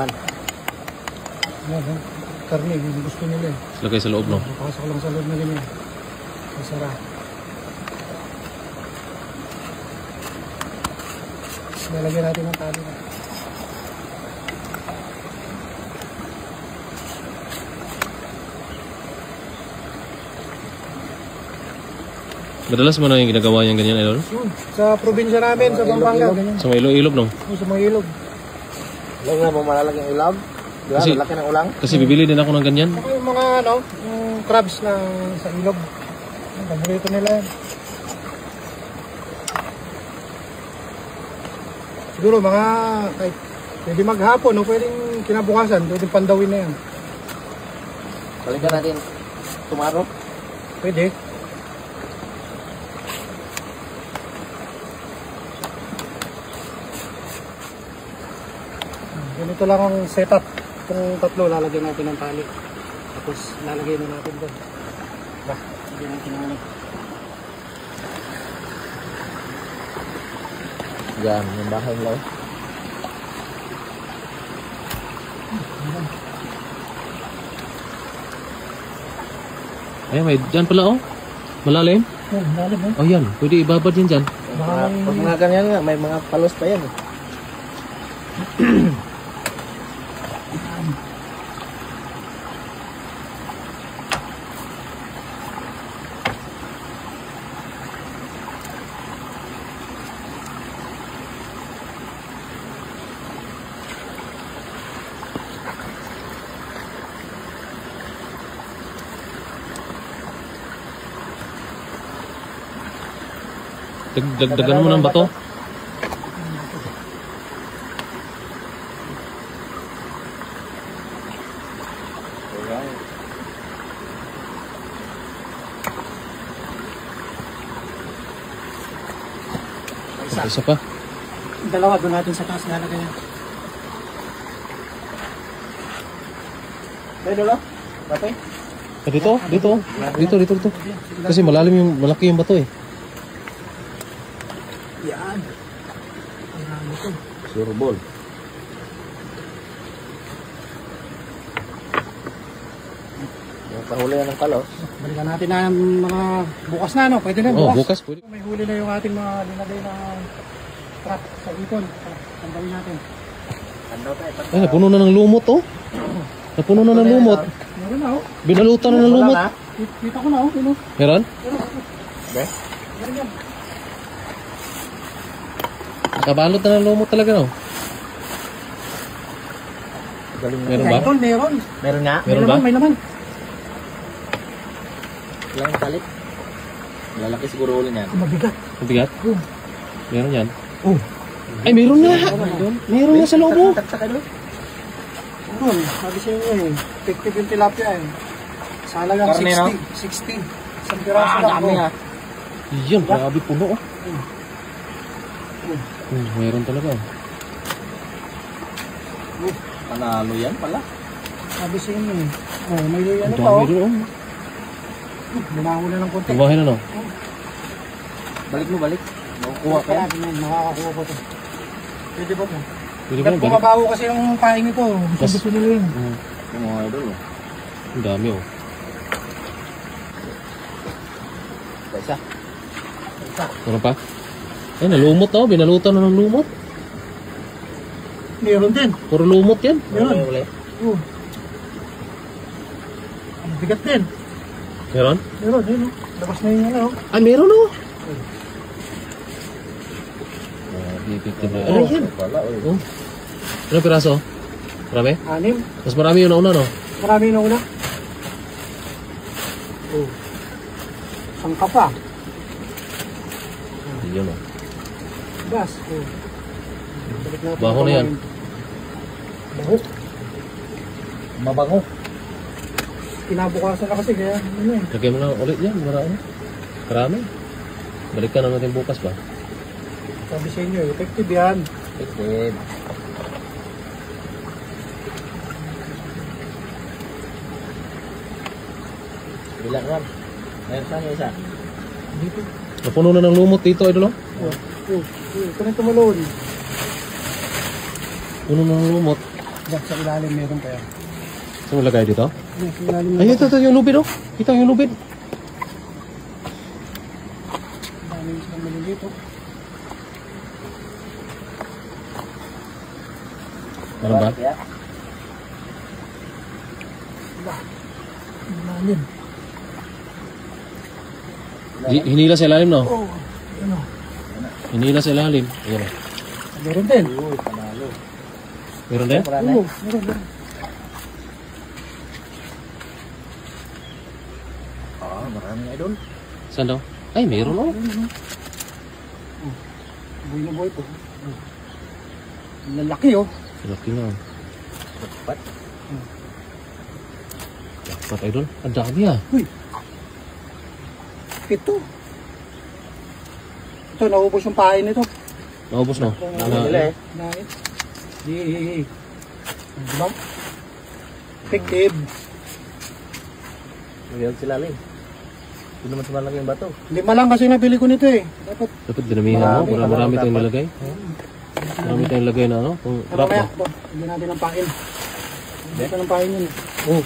laman. Yan, karne, gusto nila eh. Lagay sa loob, no? Pasok lang sa loob na ganyan. Masarap. Lalagyan natin ng tali na. Madalas mo na yung ginagawa niyang ganyan, Idol? Sa probinsya namin, sa Pampanga. Sa may ilog, no? Sa mga ilog. Alam nga mo malalagyan ulam. Di ba? Kasi- Laki ng ulang. Kasi bibili din ako ng ganyan. Saka yung mga yung crabs na sa ilog. Ang paborito nila yan. Siguro mga kahit pwede maghapon o pwedeng kinabukasan, pwedeng pandawin na yan. Balikan natin tomorrow. Pwede. Ganito lang ang setup. Itong tatlo lalagyan natin ng tali. Tapos lalagay na natin doon. Lagyan natin ng ano. Yan, yung bahay nila. Ay, may dyan pala, oh. Malalim. Oh, lalim eh. Oh, yan. Pwede ibabad yun dyan. Pag mga ganyan nga, may mga palos pa yan. Dagdagan mo ng bato. Isa pa. Dalawa doon natin sa taas lalagay yan. Pwede lo? Bate? Ah, dito. Dito. Kasi malalim yung, malaki yung bato eh. Yan. Surbol. Yung pahuli na ng palos. Balikan natin na mga bukas na, no? Pwede na Oh, bukas. bukas pwede. May huli na yung ating mga linagay na trap sa ipon. Tandawin natin. Andaw tayo. Ay, napuno na ng lumot, oh. Napuno na ng lumot. Meron na, oh. Binalutan na ng lumot. Kita ko na, oh. Ano? Meron? Okay. Meron yan. Nakabalot na ng lumot talaga, no? Galing na. Meron ba? Idol, meron. Meron nga? Meron ba? May laman. Ilang yung talit? Malalaki siguro ulit yan. Mabigat. Mabigat? Oh. Meron yan. Oh. Ay, meron nga! Meron nga sa loob, oh. Taktak doon. Doon, sabi sa inyo eh. Effective yung tilapia eh. Sa halagang Karne, no? 60. Isang piraso lang. Dami nga. Yan, grabe puno, oh. Meron talaga. Panalo yan pala. Sabi sa inyo eh. Oh, may ano Ang pa dami oh. doon, oh. Lumaho na ng konti. Lumahin na, no? Balik mo, balik. Makukuha ka yan. Nakakakuha ko to. Pwede ba po? Pwede ba Ba't na balik? bumabaho kasi yung paing ito? Gusto nila yun. Yung mga idol, oh. Ang dami, oh. Isa. Meron pa? Ay, nalumot, oh. Binalutan na ng lumot. Meron din. Puro lumot yan. Meron. Uli. Oh. Ang bigat din. Meron? Meron, yun oh. Labas na yung ano. Ay, meron, oh. Ano yan? Wala, Oh. Ilang piraso? Marami? 6. Mas marami yung nauna, no? Marami na una. Oh. Sangka pa. Yun, oh. Gas. Oh. Balik natin. Baho na yan. Baho. Mabango. Kinabukasan na kasi kaya ano eh. Lagyan mo na ulit yan. Marami. Marami. Balikan na natin bukas ba? Sabi sa inyo, effective yan. Effective. Bilang yan. Ngayon saan yung isa? Dito. Napuno na ng lumot dito, idol, oh. Oh. Oh. Oh. Ito na tumalon. Puno na ng lumot. Diyan sa ilalim meron kaya. Saan mo lagay dito? Diyan sa ilalim Ay, ito yung lubid, oh. Ito yung lubid. Dami silang mali dito. Meron ba? Kaya? Ilalim. Hinila sa ilalim, no? Oh, ano? Hinila sa ilalim. Ayan, oh. Meron din. Uy, panalo. Meron din? Marami. Oo, meron din. Marami idol. Saan daw? Ay, meron, oh. Buhay na buhay po. Lalaki oh. Laki na. Dapat. Dapat, idol. Ang dami, ah. Uy. Ito. Ito, naubos yung pain nito. Naubos, no? Marami nila eh. Nain. Yee. Diba? Effective. Mayroon sila lang. Hindi naman sumalaki yung bato. 5 lang kasi nabili ko nito eh. Dapat Dapat dinamihan mo. Marami, Marami tayong dapat. nilagay. Marami tayong nilagay na, ano? Kung mamaya, wrap, no? hindi natin ng pain. Hindi ka ng pain yun. Oh.